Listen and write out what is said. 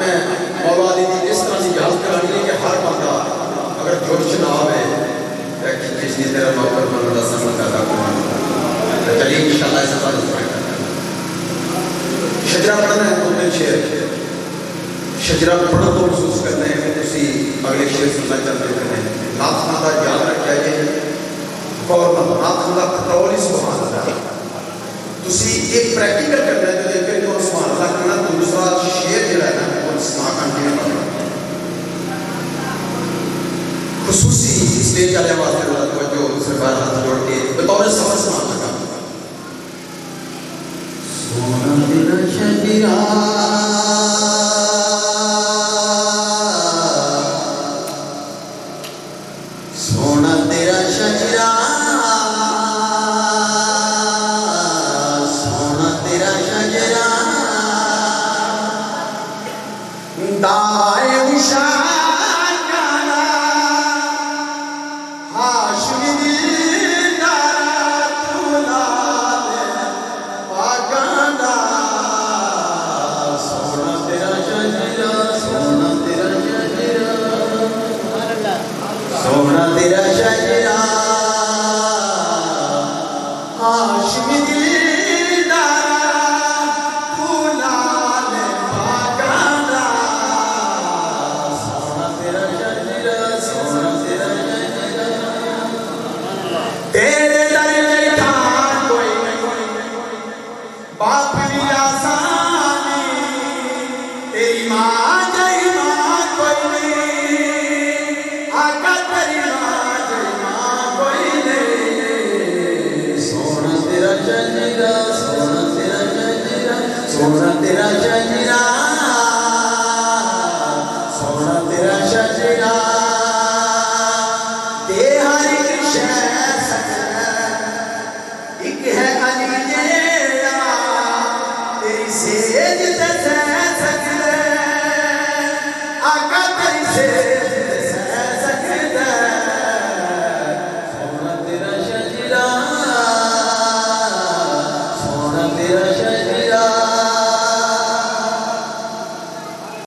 मैं मौला अली की इस तरह से याद करानी है कि हर बंदा अगर जोश ना आवे जिसने तेरा नौकर बनता समझ आता तो चलिए इंशाल्लाह इस बात शजरा पढ़ना है तो शेर शजरा पढ़ तो महसूस करते हैं कि तुसी अगले शेर सुनना चाहते हैं नाथ खाना याद रखा है गौर नाथ खाना कतौल ही सुभान अल्लाह तुसी एक प्रैक्टिकल करना है तो देखिए तो सुभान अल्लाह करना दूसरा शेर जो है ना वो सुना कंटिन्यू करना खुसूसी स्टेज वाले वास्ते जो सरकार हाथ जोड़ के बतौर सफर सुना लगा सोना तेरा शजरा सोना तेरा शजरा सोना तेरा शजरा दाए उषा सोना तेरा शजरा हाशमी दिलदारा फूलाल बागाना सोना तेरा शजरा तेरे दर जैसा कोई नहीं बाप की आसानी तेरी माँ जय माँ कोई नहीं आका सोना तेरा शजरा सोना तेरा शजरा ते हर एक शय एक है अली जेड़ा तेरी सेज ते सह सकदा आका तेरी सेज